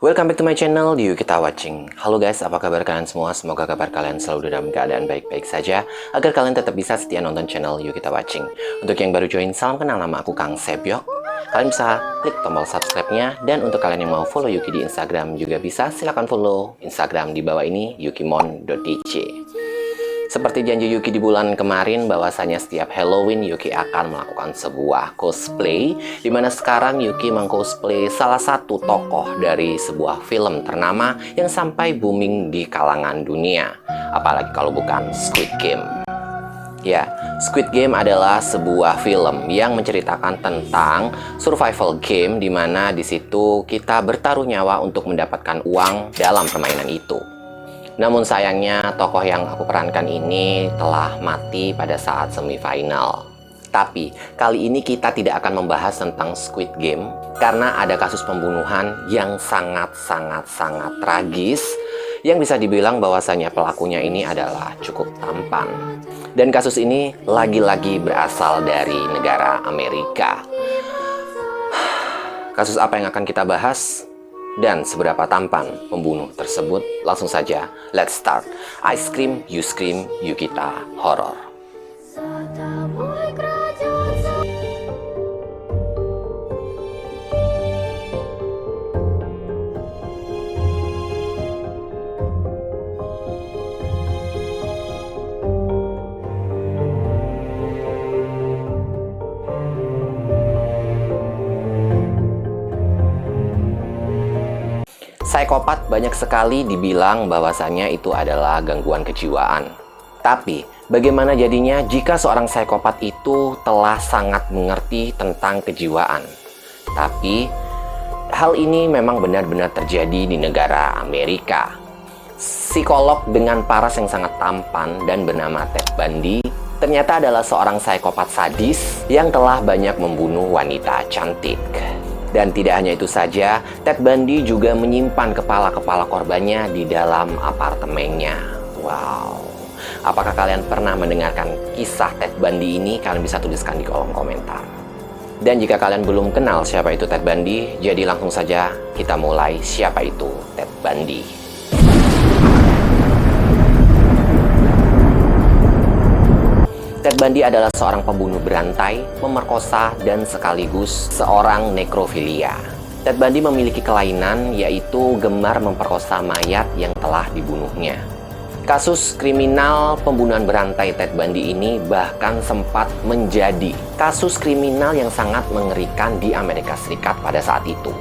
Welcome back to my channel, di Yukita Watching. Halo guys, apa kabar kalian semua? Semoga kabar kalian selalu dalam keadaan baik-baik saja, agar kalian tetap bisa setia nonton channel Yukita Watching. Untuk yang baru join, salam kenal, nama aku Kang Sebyok. Kalian bisa klik tombol subscribe-nya, dan untuk kalian yang mau follow Yuki di Instagram juga bisa, silahkan follow Instagram di bawah ini, yukimon.dj. Seperti janji Yuki di bulan kemarin, bahwasanya setiap Halloween Yuki akan melakukan sebuah cosplay, di mana sekarang Yuki mengcosplay salah satu tokoh dari sebuah film ternama yang sampai booming di kalangan dunia. Apalagi kalau bukan Squid Game. Ya, Squid Game adalah sebuah film yang menceritakan tentang survival game, di mana di situ kita bertaruh nyawa untuk mendapatkan uang dalam permainan itu. Namun sayangnya tokoh yang aku perankan ini telah mati pada saat semifinal. Tapi kali ini kita tidak akan membahas tentang Squid Game karena ada kasus pembunuhan yang sangat tragis, yang bisa dibilang bahwasanya pelakunya ini adalah cukup tampan. Dan kasus ini lagi-lagi berasal dari negara Amerika. Kasus apa yang akan kita bahas? Dan seberapa tampan pembunuh tersebut? Langsung saja, let's start. I scream, Yukita Horror. Psikopat banyak sekali dibilang bahwasanya itu adalah gangguan kejiwaan. Tapi, bagaimana jadinya jika seorang psikopat itu telah sangat mengerti tentang kejiwaan? Tapi, hal ini memang benar-benar terjadi di negara Amerika. Psikolog dengan paras yang sangat tampan dan bernama Ted Bundy ternyata adalah seorang psikopat sadis yang telah banyak membunuh wanita cantik. Dan tidak hanya itu saja, Ted Bundy juga menyimpan kepala-kepala korbannya di dalam apartemennya. Wow, apakah kalian pernah mendengarkan kisah Ted Bundy ini? Kalian bisa tuliskan di kolom komentar. Dan jika kalian belum kenal siapa itu Ted Bundy, jadi langsung saja kita mulai siapa itu Ted Bundy. Ted Bundy adalah seorang pembunuh berantai, pemerkosa, dan sekaligus seorang nekrofilia. Ted Bundy memiliki kelainan, yaitu gemar memperkosa mayat yang telah dibunuhnya. Kasus kriminal pembunuhan berantai Ted Bundy ini bahkan sempat menjadi kasus kriminal yang sangat mengerikan di Amerika Serikat pada saat itu.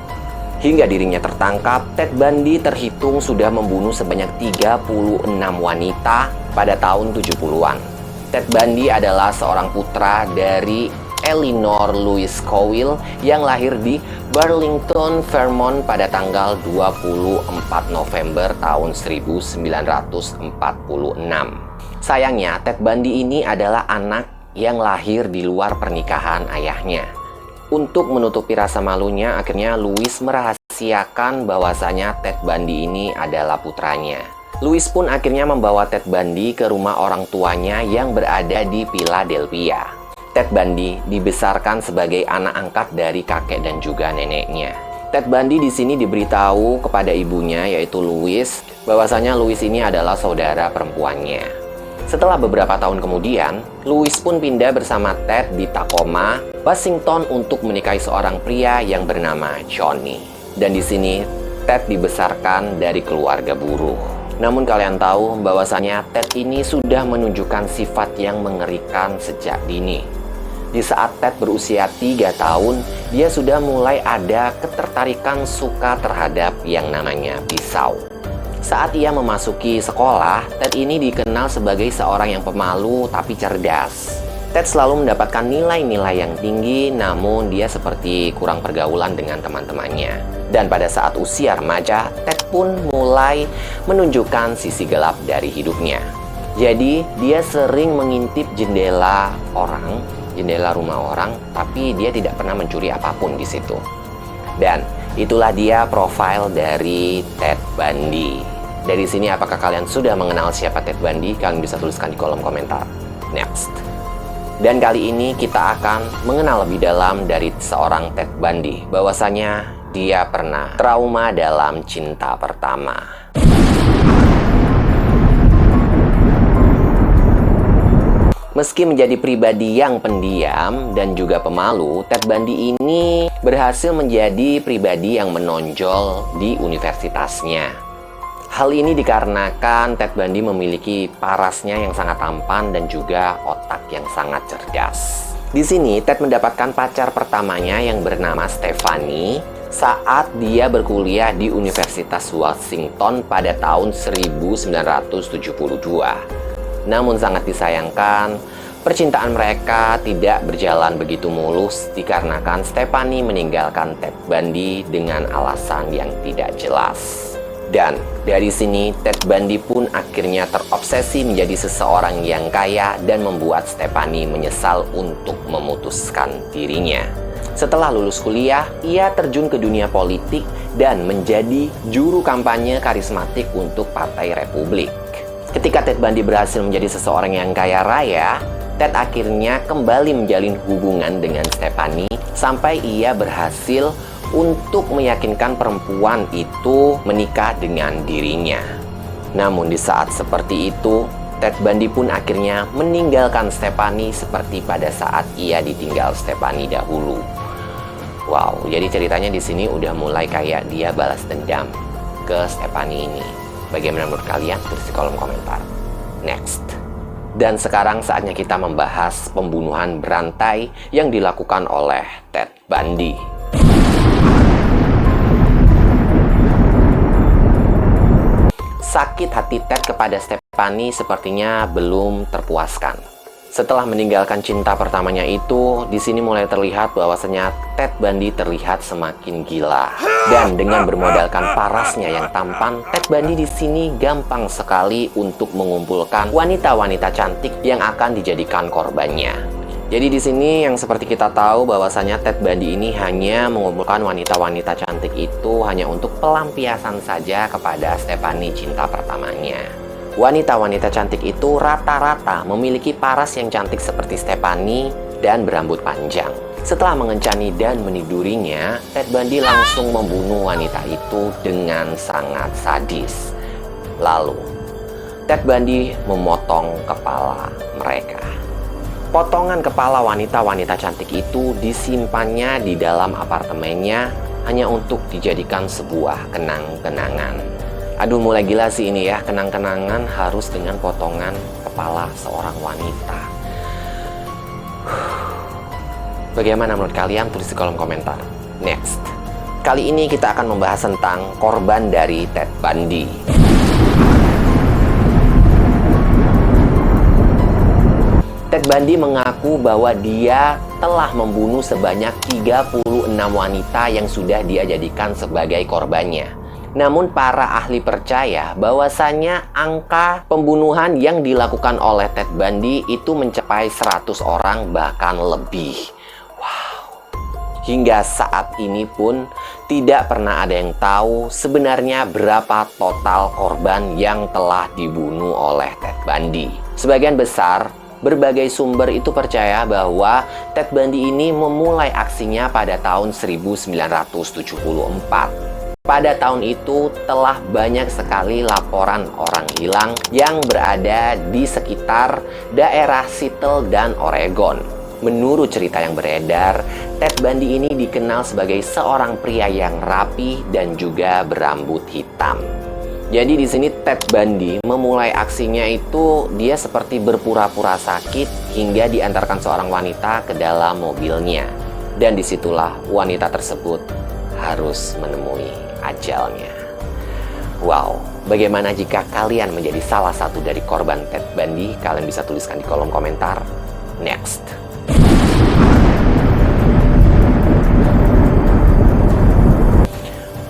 Hingga dirinya tertangkap, Ted Bundy terhitung sudah membunuh sebanyak 36 wanita pada tahun 70-an. Ted Bundy adalah seorang putra dari Eleanor Louise Cowell yang lahir di Burlington, Vermont pada tanggal 24 November tahun 1946. Sayangnya, Ted Bundy ini adalah anak yang lahir di luar pernikahan ayahnya. Untuk menutupi rasa malunya, akhirnya Louise merahasiakan bahwasanya Ted Bundy ini adalah putranya. Louise pun akhirnya membawa Ted Bundy ke rumah orang tuanya yang berada di Philadelphia. Ted Bundy dibesarkan sebagai anak angkat dari kakek dan juga neneknya. Ted Bundy di sini diberitahu kepada ibunya, yaitu Louise, bahwasanya Louise ini adalah saudara perempuannya. Setelah beberapa tahun kemudian, Louise pun pindah bersama Ted di Tacoma, Washington untuk menikahi seorang pria yang bernama Johnny. Dan di sini Ted dibesarkan dari keluarga buruh. Namun kalian tahu bahwasanya Ted ini sudah menunjukkan sifat yang mengerikan sejak dini. Di saat Ted berusia 3 tahun, dia sudah mulai ada ketertarikan suka terhadap yang namanya pisau. Saat ia memasuki sekolah, Ted ini dikenal sebagai seorang yang pemalu tapi cerdas. Ted selalu mendapatkan nilai-nilai yang tinggi, namun dia seperti kurang pergaulan dengan teman-temannya. Dan pada saat usia remaja, Ted pun mulai menunjukkan sisi gelap dari hidupnya. Jadi, dia sering mengintip jendela orang, jendela rumah orang, tapi dia tidak pernah mencuri apapun di situ. Dan itulah dia profil dari Ted Bundy. Dari sini, apakah kalian sudah mengenal siapa Ted Bundy? Kalian bisa tuliskan di kolom komentar. Next. Dan kali ini kita akan mengenal lebih dalam dari seorang Ted Bundy, bahwasanya dia pernah trauma dalam cinta pertama. Meski menjadi pribadi yang pendiam dan juga pemalu, Ted Bundy ini berhasil menjadi pribadi yang menonjol di universitasnya. Hal ini dikarenakan Ted Bundy memiliki parasnya yang sangat tampan dan juga otak yang sangat cerdas. Di sini Ted mendapatkan pacar pertamanya yang bernama Stephanie saat dia berkuliah di Universitas Washington pada tahun 1972. Namun sangat disayangkan, percintaan mereka tidak berjalan begitu mulus dikarenakan Stephanie meninggalkan Ted Bundy dengan alasan yang tidak jelas. Dan dari sini Ted Bundy pun akhirnya terobsesi menjadi seseorang yang kaya dan membuat Stephanie menyesal untuk memutuskan dirinya. Setelah lulus kuliah, ia terjun ke dunia politik dan menjadi juru kampanye karismatik untuk Partai Republik. Ketika Ted Bundy berhasil menjadi seseorang yang kaya raya, Ted akhirnya kembali menjalin hubungan dengan Stephanie sampai ia berhasil untuk meyakinkan perempuan itu menikah dengan dirinya. Namun di saat seperti itu, Ted Bundy pun akhirnya meninggalkan Stephanie seperti pada saat ia ditinggal Stephanie dahulu. Wow, jadi ceritanya di sini udah mulai kayak dia balas dendam ke Stephanie ini. Bagaimana menurut kalian? Tulis di kolom komentar. Next. Dan sekarang saatnya kita membahas pembunuhan berantai yang dilakukan oleh Ted Bundy. Sakit hati Ted kepada Stephanie sepertinya belum terpuaskan. Setelah meninggalkan cinta pertamanya itu, di sini mulai terlihat bahwasanya Ted Bundy terlihat semakin gila. Dan dengan bermodalkan parasnya yang tampan, Ted Bundy di sini gampang sekali untuk mengumpulkan wanita-wanita cantik yang akan dijadikan korbannya. Jadi di sini yang seperti kita tahu bahwasanya Ted Bundy ini hanya mengumpulkan wanita-wanita cantik itu hanya untuk pelampiasan saja kepada Stephanie cinta pertamanya. Wanita-wanita cantik itu rata-rata memiliki paras yang cantik seperti Stephanie dan berambut panjang. Setelah mengencani dan menidurinya, Ted Bundy langsung membunuh wanita itu dengan sangat sadis. Lalu, Ted Bundy memotong kepala mereka. Potongan kepala wanita-wanita cantik itu disimpannya di dalam apartemennya hanya untuk dijadikan sebuah kenang-kenangan. Aduh, mulai gila sih ini ya, kenang-kenangan harus dengan potongan kepala seorang wanita. Bagaimana menurut kalian? Tulis di kolom komentar. Next. Kali ini kita akan membahas tentang korban dari Ted Bundy. Ted Bundy mengaku bahwa dia telah membunuh sebanyak 36 wanita yang sudah dia jadikan sebagai korbannya. Namun para ahli percaya bahwasanya angka pembunuhan yang dilakukan oleh Ted Bundy itu mencapai 100 orang bahkan lebih. Wow. Hingga saat ini pun tidak pernah ada yang tahu sebenarnya berapa total korban yang telah dibunuh oleh Ted Bundy. Sebagian besar berbagai sumber itu percaya bahwa Ted Bundy ini memulai aksinya pada tahun 1974. Pada tahun itu telah banyak sekali laporan orang hilang yang berada di sekitar daerah Seattle dan Oregon. Menurut cerita yang beredar, Ted Bundy ini dikenal sebagai seorang pria yang rapi dan juga berambut hitam. Jadi di sini Ted Bundy memulai aksinya itu dia seperti berpura-pura sakit hingga diantarkan seorang wanita ke dalam mobilnya. Dan disitulah wanita tersebut harus menemui ajalnya. Wow, bagaimana jika kalian menjadi salah satu dari korban Ted Bundy? Kalian bisa tuliskan di kolom komentar. Next.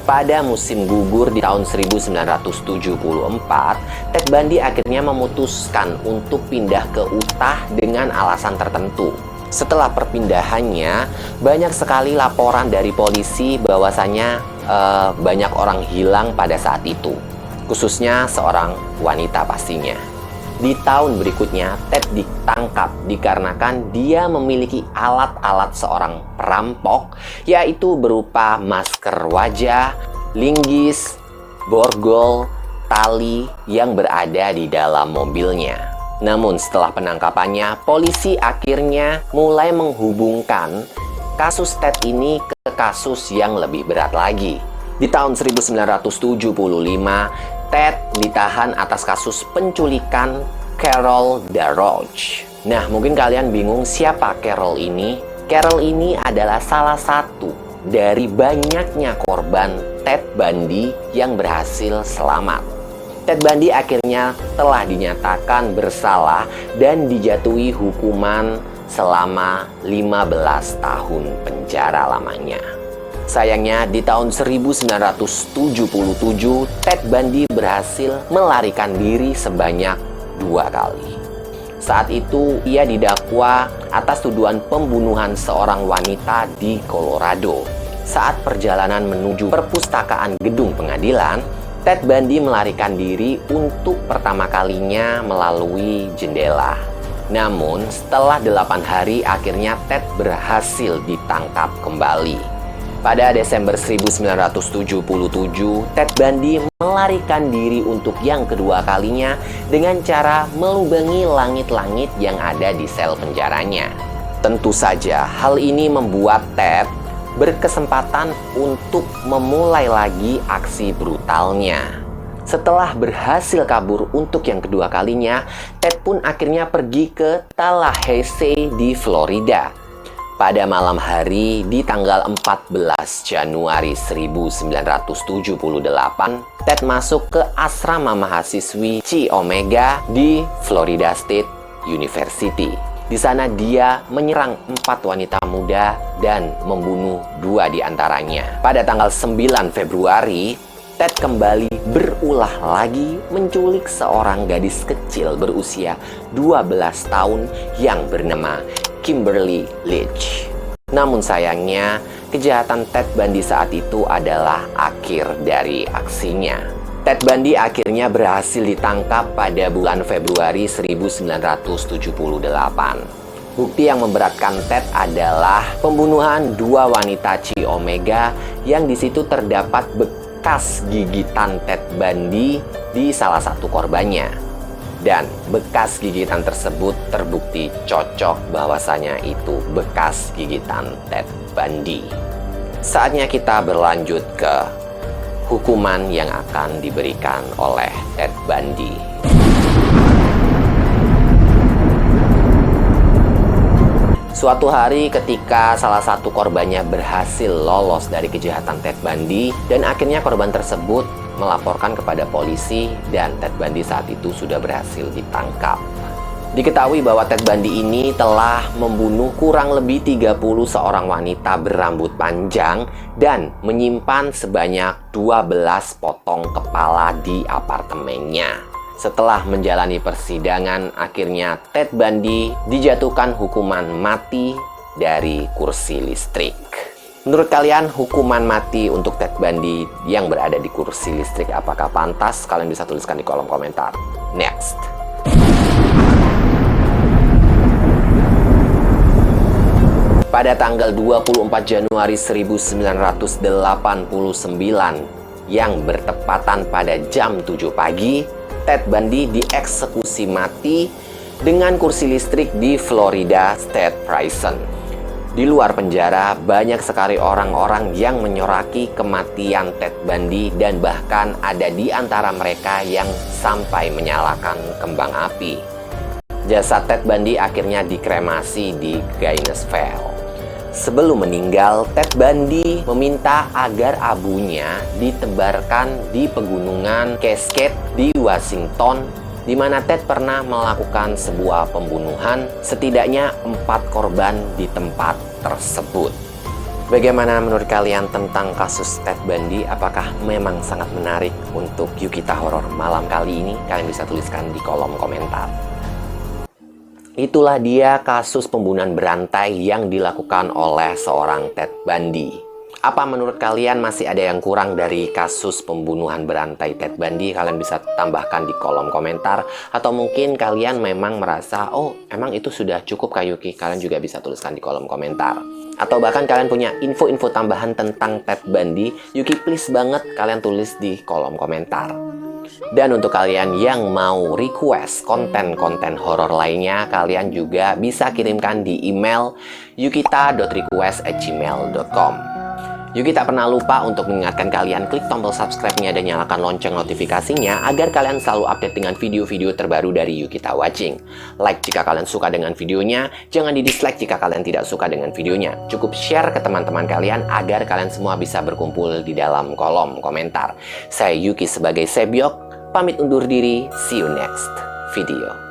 Pada musim gugur di tahun 1974, Ted Bundy akhirnya memutuskan untuk pindah ke Utah dengan alasan tertentu. Setelah perpindahannya, banyak sekali laporan dari polisi bahwasanya banyak orang hilang pada saat itu, khususnya seorang wanita pastinya. Di tahun berikutnya, Ted ditangkap dikarenakan dia memiliki alat-alat seorang perampok, yaitu berupa masker wajah, linggis, borgol, tali yang berada di dalam mobilnya. Namun setelah penangkapannya, polisi akhirnya mulai menghubungkan kasus Ted ini ke kasus yang lebih berat lagi. Di tahun 1975, Ted ditahan atas kasus penculikan Carol Darroch. Nah, mungkin kalian bingung siapa Carol ini? Carol ini adalah salah satu dari banyaknya korban Ted Bundy yang berhasil selamat. Ted Bundy akhirnya telah dinyatakan bersalah dan dijatuhi hukuman selama 15 tahun penjara lamanya. Sayangnya, di tahun 1977, Ted Bundy berhasil melarikan diri sebanyak 2 kali. Saat itu, ia didakwa atas tuduhan pembunuhan seorang wanita di Colorado. Saat perjalanan menuju perpustakaan gedung pengadilan, Ted Bundy melarikan diri untuk pertama kalinya melalui jendela. Namun, setelah 8 hari, akhirnya Ted berhasil ditangkap kembali. Pada Desember 1977, Ted Bundy melarikan diri untuk yang kedua kalinya dengan cara melubangi langit-langit yang ada di sel penjaranya. Tentu saja, hal ini membuat Ted berkesempatan untuk memulai lagi aksi brutalnya. Setelah berhasil kabur untuk yang kedua kalinya, Ted pun akhirnya pergi ke Tallahassee di Florida. Pada malam hari di tanggal 14 Januari 1978, Ted masuk ke asrama mahasiswi Chi Omega di Florida State University. Di sana dia menyerang 4 wanita muda dan membunuh 2 di antaranya. Pada tanggal 9 Februari, Ted kembali berulah lagi menculik seorang gadis kecil berusia 12 tahun yang bernama Kimberly Leach. Namun sayangnya, kejahatan Ted Bundy saat itu adalah akhir dari aksinya. Ted Bundy akhirnya berhasil ditangkap pada bulan Februari 1978. Bukti yang memberatkan Ted adalah pembunuhan 2 wanita Chi Omega yang di situ terdapat bekas gigitan Ted Bundy di salah satu korbannya. Dan bekas gigitan tersebut terbukti cocok bahwasanya itu bekas gigitan Ted Bundy. Saatnya kita berlanjut ke hukuman yang akan diberikan oleh Ted Bundy. Suatu hari ketika salah satu korbannya berhasil lolos dari kejahatan Ted Bundy dan akhirnya korban tersebut melaporkan kepada polisi dan Ted Bundy saat itu sudah berhasil ditangkap. Diketahui bahwa Ted Bundy ini telah membunuh kurang lebih 30 seorang wanita berambut panjang dan menyimpan sebanyak 12 potong kepala di apartemennya. Setelah menjalani persidangan, akhirnya Ted Bundy dijatuhkan hukuman mati dari kursi listrik. Menurut kalian, hukuman mati untuk Ted Bundy yang berada di kursi listrik apakah pantas? Kalian bisa tuliskan di kolom komentar. Next. Pada tanggal 24 Januari 1989 yang bertepatan pada jam 7 pagi, Ted Bundy dieksekusi mati dengan kursi listrik di Florida State Prison. Di luar penjara, banyak sekali orang-orang yang menyoraki kematian Ted Bundy dan bahkan ada di antara mereka yang sampai menyalakan kembang api. Jasad Ted Bundy akhirnya dikremasi di Gainesville. Sebelum meninggal, Ted Bundy meminta agar abunya ditebarkan di pegunungan Cascade di Washington, di mana Ted pernah melakukan sebuah pembunuhan setidaknya 4 korban di tempat tersebut. Bagaimana menurut kalian tentang kasus Ted Bundy? Apakah memang sangat menarik untuk Yuk Kita Horor malam kali ini? Kalian bisa tuliskan di kolom komentar. Itulah dia kasus pembunuhan berantai yang dilakukan oleh seorang Ted Bundy. Apa menurut kalian masih ada yang kurang dari kasus pembunuhan berantai Ted Bundy? Kalian bisa tambahkan di kolom komentar. Atau mungkin kalian memang merasa, oh emang itu sudah cukup Kak Yuki? Kalian juga bisa tuliskan di kolom komentar. Atau bahkan kalian punya info-info tambahan tentang Ted Bundy, Yuki please banget kalian tulis di kolom komentar. Dan untuk kalian yang mau request konten-konten horor lainnya, kalian juga bisa kirimkan di email yukita.request@gmail.com. Yuki tak pernah lupa untuk mengingatkan kalian klik tombol subscribe-nya dan nyalakan lonceng notifikasinya agar kalian selalu update dengan video-video terbaru dari Yukita Watching. Like jika kalian suka dengan videonya, jangan di-dislike jika kalian tidak suka dengan videonya. Cukup share ke teman-teman kalian agar kalian semua bisa berkumpul di dalam kolom komentar. Saya Yuki sebagai Sebyok, pamit undur diri, see you next video.